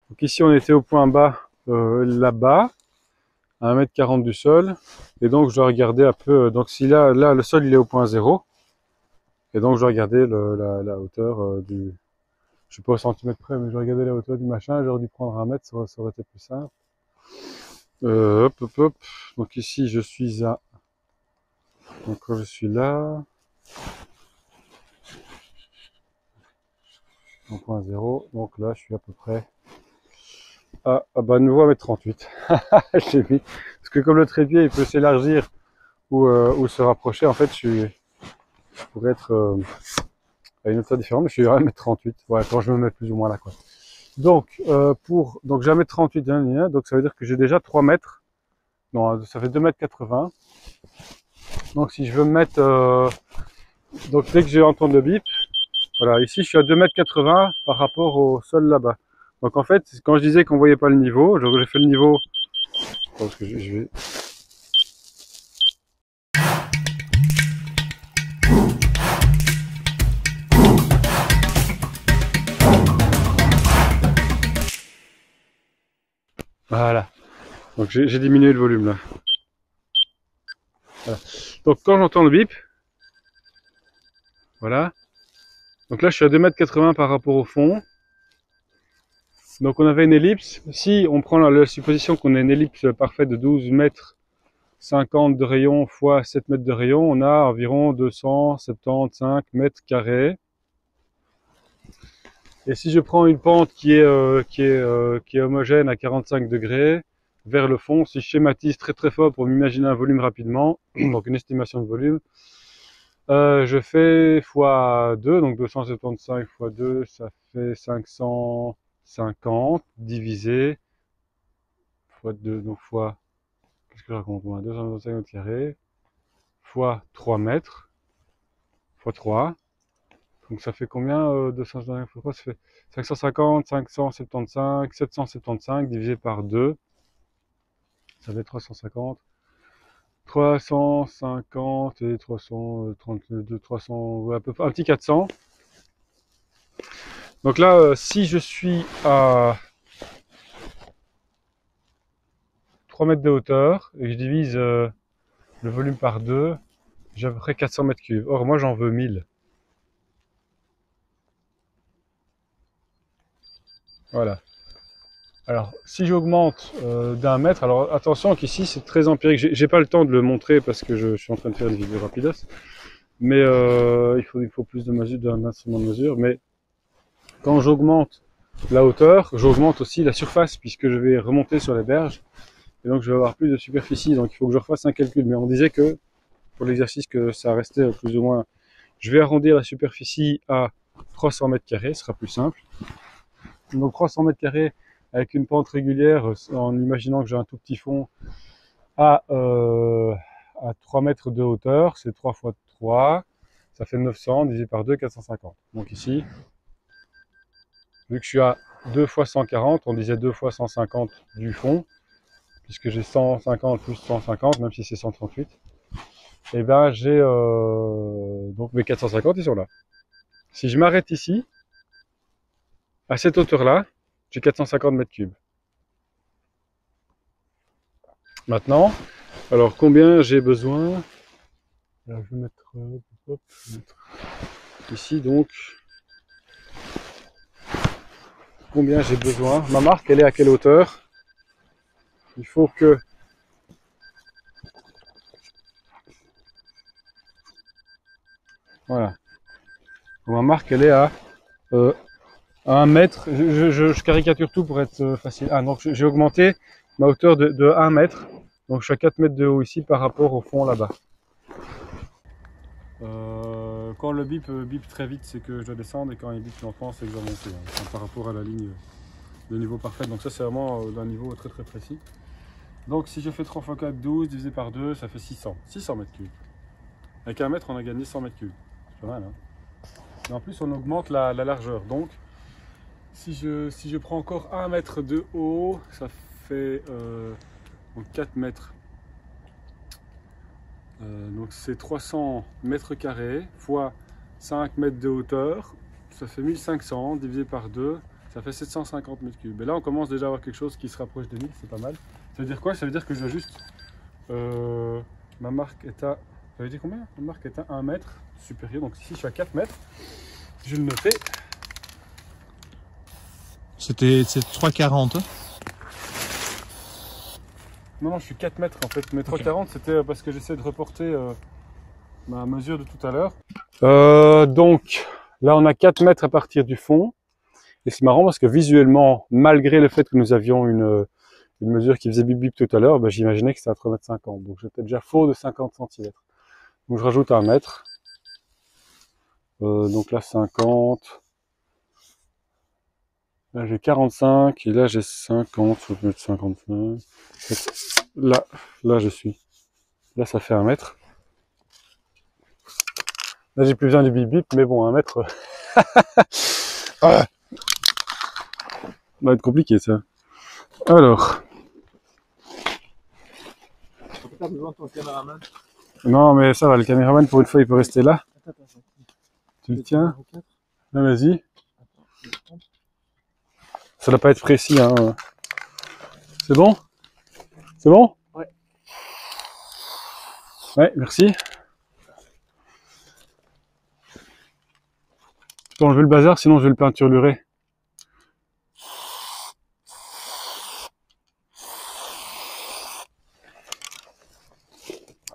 Donc ici on était au point bas, là-bas, à 1,40 m du sol. Et donc je dois regarder un peu, donc si là le sol il est au point 0. Et donc je dois regarder la hauteur du... Je suis pas au centimètre près, mais je regardais la hauteur du machin. J'aurais dû prendre 1 mètre, ça aurait été plus simple. Hop, hop, hop. Donc ici, je suis à... Donc quand je suis là... En point 0. Donc là, je suis à peu près... Ah bah, nouveau à 1,38 m. Je l'ai mis. Parce que comme le trépied, il peut s'élargir ou se rapprocher, en fait, je pourrais être à une hauteur différente, mais je suis à 1,38 m. Ouais, quand je me mets plus ou moins là, quoi. Donc, donc j'ai 1,38 m, donc ça veut dire que j'ai déjà 3 mètres. Non, ça fait 2,80 m. Donc si je veux me mettre... donc dès que j'ai entendu le bip, voilà, ici je suis à 2,80 m par rapport au sol là-bas. Donc en fait, quand je disais qu'on voyait pas le niveau, j'ai fait le niveau... Parce que je vais... Voilà. Donc j'ai diminué le volume là. Voilà. Donc quand j'entends le bip, voilà. Donc là je suis à 2,80 m par rapport au fond. Donc on avait une ellipse. Si on prend la supposition qu'on a une ellipse parfaite de 12,50 m de rayon fois 7 mètres de rayon, on a environ 275 mètres carrés. Et si je prends une pente qui est homogène à 45 degrés vers le fond, si je schématise très très fort pour m'imaginer un volume rapidement, donc une estimation de volume, je fais x2, donc 275 x 2, ça fait 550 divisé x 2, donc fois, qu'est-ce que je raconte moi, 225 mètres carrés, fois 3 mètres, fois 3. Donc ça fait combien 250 fois 3, ça fait 550, 575, 775 divisé par 2. Ça fait 350. 350 et 332, 300, ouais, à peu près, un petit 400. Donc là, si je suis à 3 mètres de hauteur et que je divise le volume par 2, j'ai à peu près 400 mètres cubes. Or, moi, j'en veux 1000. Voilà. Alors, si j'augmente d'1 mètre, alors attention qu'ici c'est très empirique. J'ai pas le temps de le montrer parce que je suis en train de faire une vidéo rapidos. Mais il faut plus de mesure, d'un instrument de mesure. Mais quand j'augmente la hauteur, j'augmente aussi la surface puisque je vais remonter sur les berges. Et donc je vais avoir plus de superficie. Donc il faut que je refasse un calcul. Mais on disait que pour l'exercice que ça restait plus ou moins. Je vais arrondir la superficie à 300 mètres carrés, ce sera plus simple. Donc 300 mètres carrés avec une pente régulière, en imaginant que j'ai un tout petit fond à 3 mètres de hauteur, c'est 3 fois 3, ça fait 900 divisé par 2, 450. Donc ici, vu que je suis à 2 fois 140, on disait 2 fois 150 du fond, puisque j'ai 150 plus 150, même si c'est 138, et ben j'ai donc mes 450 ils sont là. Si je m'arrête ici, à cette hauteur-là, j'ai 450 mètres cubes. Maintenant, alors combien j'ai besoin? Alors, je vais mettre, ici donc combien j'ai besoin. Ma marque, elle est à quelle hauteur? Il faut que voilà. Ma marque, elle est à 1 mètre. Je caricature tout pour être facile. Ah donc j'ai augmenté ma hauteur de 1 mètre. Donc je suis à 4 mètres de haut ici par rapport au fond là-bas. Quand le bip très vite, c'est que je dois descendre, et quand il bip lentement, c'est que je dois monter, hein, enfin, par rapport à la ligne de niveau parfait. Donc ça c'est vraiment d'un niveau très très précis. Donc si je fais 3 x 4, 12, divisé par 2, ça fait 600 mètres cubes. Avec 1 mètre, on a gagné 100 mètres cubes. C'est pas mal, hein. Et en plus, on augmente la largeur. Donc si je prends encore 1 mètre de haut, ça fait 4 mètres. Donc c'est 300 mètres carrés fois 5 mètres de hauteur. Ça fait 1500 divisé par 2. Ça fait 750 mètres cubes. Et là, on commence déjà à avoir quelque chose qui se rapproche des 1000, c'est pas mal. Ça veut dire quoi? Ça veut dire que je dois juste... ma marque est à... Ça veut dire combien? Ma marque est à 1 mètre supérieur. Donc ici, je suis à 4 mètres. Je vais le noter. C'est 3,40. Hein? Non, je suis 4 mètres en fait. Mais 3,40, c'était parce que j'essaie de reporter ma mesure de tout à l'heure. Donc, là, on a 4 mètres à partir du fond. Et c'est marrant parce que visuellement, malgré le fait que nous avions une mesure qui faisait bip bip tout à l'heure, j'imaginais que c'était à 3,50 m. Donc j'étais déjà faux de 50 cm. Donc je rajoute 1 mètre. Donc là 50. Là j'ai 45 et là j'ai 50, faut mettre 55. Là je suis. Là ça fait 1 mètre. Là j'ai plus besoin du bip bip, mais bon 1 mètre. Ah, ça va être compliqué ça. Alors. T'as besoin de ton caméraman? Non mais ça va, le caméraman pour une fois il peut rester là. Attends. Tu le tiens? Ah, vas-y. Ça doit pas être précis, hein. C'est bon? C'est bon? Ouais. Ouais, merci. Tu peux enlever le bazar, sinon je vais le peinturer.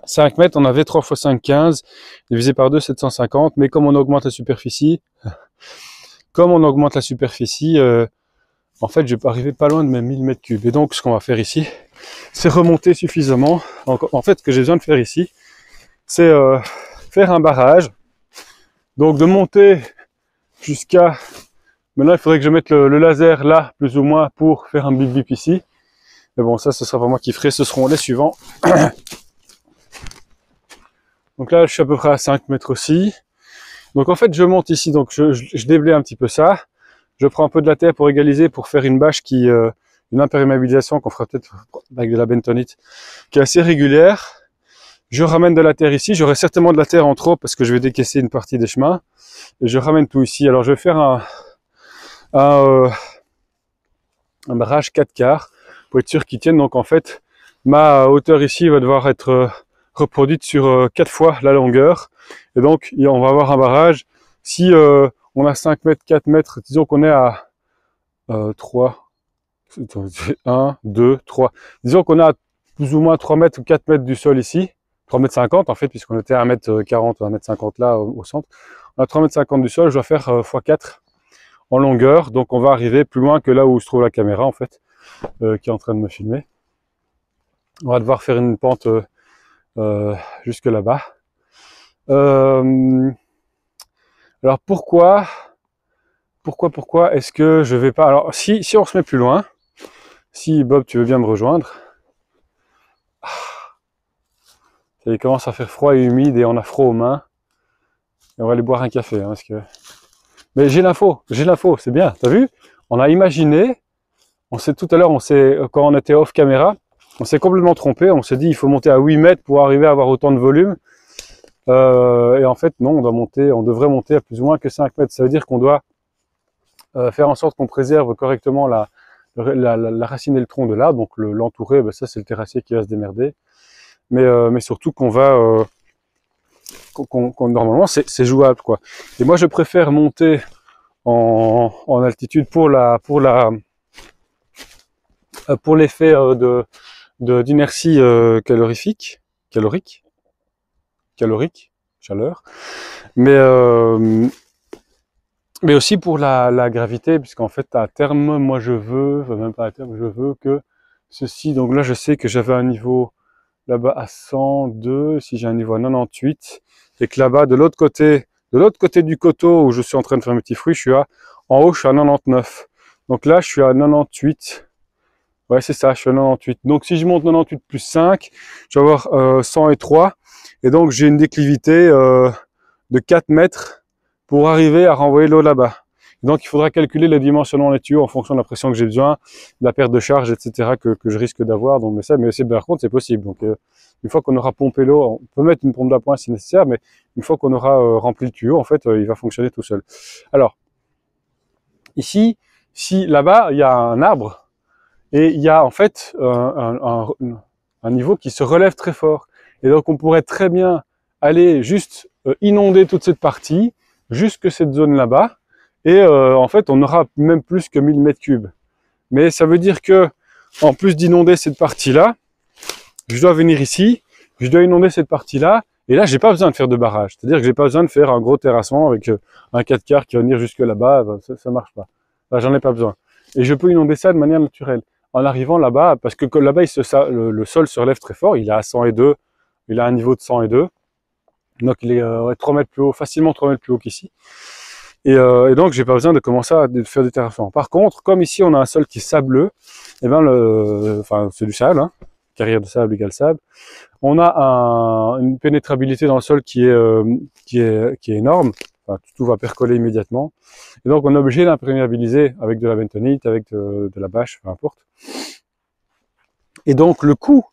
5 mètres, on avait 3 x 5, 15, divisé par 2, 750, mais comme on augmente la superficie, en fait, je peux arriver pas loin de mes 1000 mètres cubes. Et donc, ce qu'on va faire ici, c'est remonter suffisamment. En fait, ce que j'ai besoin de faire ici, c'est faire un barrage. Donc, de monter jusqu'à... Maintenant, il faudrait que je mette le laser là, plus ou moins, pour faire un bip bip ici. Mais bon, ça, ce sera pas moi qui ferai, ce seront les suivants. Donc là, je suis à peu près à 5 mètres aussi. Donc en fait, je monte ici, donc je déblaye un petit peu ça. Je prends un peu de la terre pour égaliser, pour faire une bâche qui, une imperméabilisation qu'on fera peut-être avec de la bentonite, qui est assez régulière. Je ramène de la terre ici. J'aurai certainement de la terre en trop parce que je vais décaisser une partie des chemins. Et je ramène tout ici. Alors je vais faire un barrage 4 quarts pour être sûr qu'il tienne. Donc en fait, ma hauteur ici va devoir être reproduite sur 4 fois la longueur. Et donc, on va avoir un barrage. Si on a 5 mètres, 4 mètres, disons qu'on est à 3, 1, 2, 3. Disons qu'on est à plus ou moins 3 mètres ou 4 mètres du sol ici. 3 mètres 50 en fait, puisqu'on était à 1 mètre 40 ou 1 mètre 50 là au centre. On a 3 mètres 50 du sol, je dois faire x4 en longueur. Donc on va arriver plus loin que là où se trouve la caméra en fait, qui est en train de me filmer. On va devoir faire une pente jusque là-bas. Alors pourquoi est-ce que je vais pas... Alors si on se met plus loin, si Bob tu veux bien me rejoindre, il commence à faire froid et humide et on a froid aux mains, et on va aller boire un café, hein, parce que... Mais j'ai l'info, c'est bien, t'as vu? On a imaginé, tout à l'heure, quand on était off caméra, on s'est complètement trompé, on s'est dit il faut monter à 8 mètres pour arriver à avoir autant de volume. Et en fait, non, on devrait monter à plus ou moins que 5 mètres. Ça veut dire qu'on doit faire en sorte qu'on préserve correctement la racine et le tronc de l'arbre. Donc l'entourer, ça c'est le terrassier qui va se démerder. Mais surtout qu'on va... normalement, c'est jouable, quoi. Et moi, je préfère monter en altitude pour l'effet d'inertie calorique, chaleur, mais aussi pour la gravité, puisqu'en fait à terme, moi je veux, même pas à terme, je veux que ceci, donc là je sais que j'avais un niveau là-bas à 102, si j'ai un niveau à 98, et que là-bas de l'autre côté du coteau où je suis en train de faire mes petits fruits, en haut je suis à 99, donc là je suis à 98. Ouais, c'est ça, je suis à 98. Donc, si je monte 98 plus 5, je vais avoir 103. Et donc, j'ai une déclivité de 4 mètres pour arriver à renvoyer l'eau là-bas. Donc, il faudra calculer le dimensionnement des tuyaux en fonction de la pression que j'ai besoin, de la perte de charge, etc. que je risque d'avoir. Donc, par contre, c'est possible. Donc, une fois qu'on aura pompé l'eau, on peut mettre une pompe d'appoint si nécessaire, mais une fois qu'on aura rempli le tuyau, en fait, il va fonctionner tout seul. Alors, ici, si là-bas il y a un arbre et il y a en fait un niveau qui se relève très fort. Et donc on pourrait très bien aller juste inonder toute cette partie, jusque cette zone là-bas, et en fait on aura même plus que 1000 mètres cubes. Mais ça veut dire que, en plus d'inonder cette partie-là, je dois venir ici, je dois inonder cette partie-là, et là j'ai pas besoin de faire de barrage. C'est-à-dire que j'ai pas besoin de faire un gros terrassement avec un 4 quarts qui va venir jusque là-bas, ça marche pas. Là j'en ai pas besoin. Et je peux inonder ça de manière naturelle. En arrivant là-bas, parce que là-bas le sol se relève très fort, il est à 102, il a un niveau de 102, donc il est 3 mètres plus haut, facilement 3 mètres plus haut qu'ici. Et donc j'ai pas besoin de commencer à faire du terraforming. Par contre, comme ici on a un sol qui est sableux, et ben enfin c'est du sable, hein, carrière de sable égale sable, on a une pénétrabilité dans le sol qui est énorme. Enfin, tout va percoler immédiatement. Et donc on est obligé d'imperméabiliser avec de la bentonite, avec de la bâche, peu importe. Et donc le coût,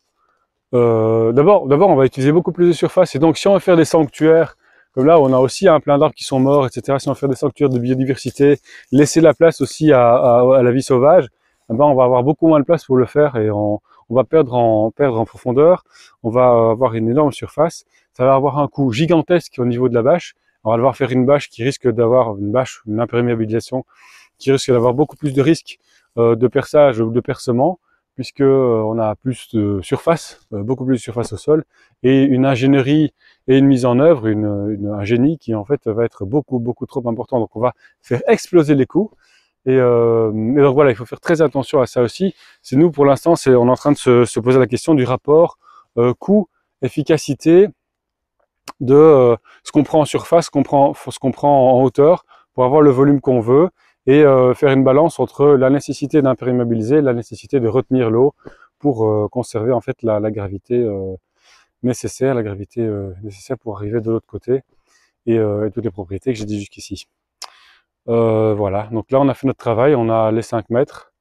d'abord on va utiliser beaucoup plus de surface. Et donc si on veut faire des sanctuaires, comme là on a aussi plein d'arbres qui sont morts, etc. Si on veut faire des sanctuaires de biodiversité, laisser la place aussi à la vie sauvage, eh ben on va avoir beaucoup moins de place pour le faire et on va perdre en profondeur, on va avoir une énorme surface, ça va avoir un coût gigantesque au niveau de la bâche. On va devoir faire une bâche qui risque d'avoir une imperméabilisation, qui risque d'avoir beaucoup plus de risques de perçage ou de percement, puisque on a plus de surface, beaucoup plus de surface au sol, et une ingénierie et une mise en œuvre, un génie qui en fait va être beaucoup trop important. Donc on va faire exploser les coûts. Et donc voilà, il faut faire très attention à ça aussi. C'est nous pour l'instant, on est en train de se poser la question du rapport coût-efficacité de ce qu'on prend en surface, ce qu'on prend en hauteur pour avoir le volume qu'on veut et faire une balance entre la nécessité d'imperméabiliser et la nécessité de retenir l'eau pour conserver en fait la gravité nécessaire, nécessaire pour arriver de l'autre côté et toutes les propriétés que j'ai dit jusqu'ici. Voilà, donc là on a fait notre travail, on a les 5 mètres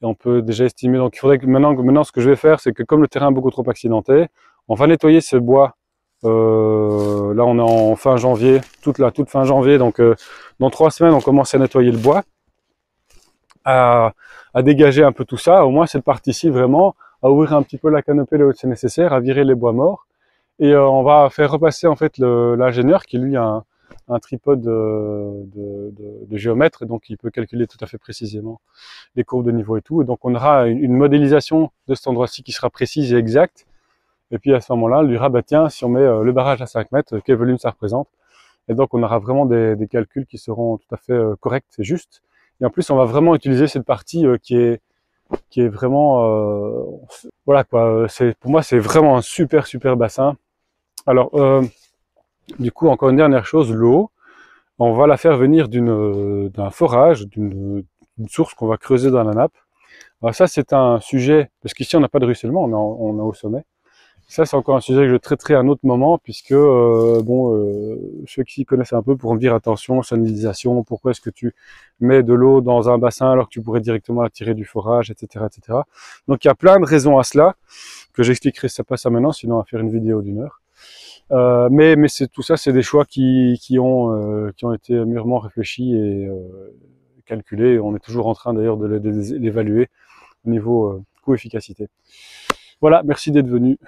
et on peut déjà estimer. Donc il faudrait que maintenant ce que je vais faire, c'est que comme le terrain est beaucoup trop accidenté, on va nettoyer ce bois. Là on est en fin janvier, toute fin janvier, donc dans 3 semaines on commence à nettoyer le bois, à dégager un peu tout ça, au moins cette partie-ci vraiment, à ouvrir un petit peu la canopée là où c'est nécessaire, à virer les bois morts, et on va faire repasser en fait l'ingénieur qui lui a un tripode de géomètre, et donc il peut calculer tout à fait précisément les courbes de niveau et tout, et donc on aura une modélisation de cet endroit-ci qui sera précise et exacte. Et puis à ce moment-là, on lui dira, bah tiens, si on met le barrage à 5 mètres, quel volume ça représente? Et donc on aura vraiment des calculs qui seront tout à fait corrects et justes. Et en plus, on va vraiment utiliser cette partie qui est vraiment, voilà quoi. Pour moi, c'est vraiment un super bassin. Alors, du coup, encore une dernière chose, l'eau, on va la faire venir d'un forage, d'une source qu'on va creuser dans la nappe. Alors ça, c'est un sujet, parce qu'ici on n'a pas de ruissellement, on est au sommet. Ça, c'est encore un sujet que je traiterai à un autre moment, puisque ceux qui s'y connaissent un peu pourront me dire attention, salinalisation, pourquoi est-ce que tu mets de l'eau dans un bassin alors que tu pourrais directement la tirer du forage, etc., etc. Donc il y a plein de raisons à cela que j'expliquerai ça pas ça maintenant, sinon on va faire une vidéo d'1 heure. Mais tout ça, c'est des choix qui ont été mûrement réfléchis et calculés. On est toujours en train d'ailleurs de l'évaluer au niveau coût-efficacité. Voilà, merci d'être venu.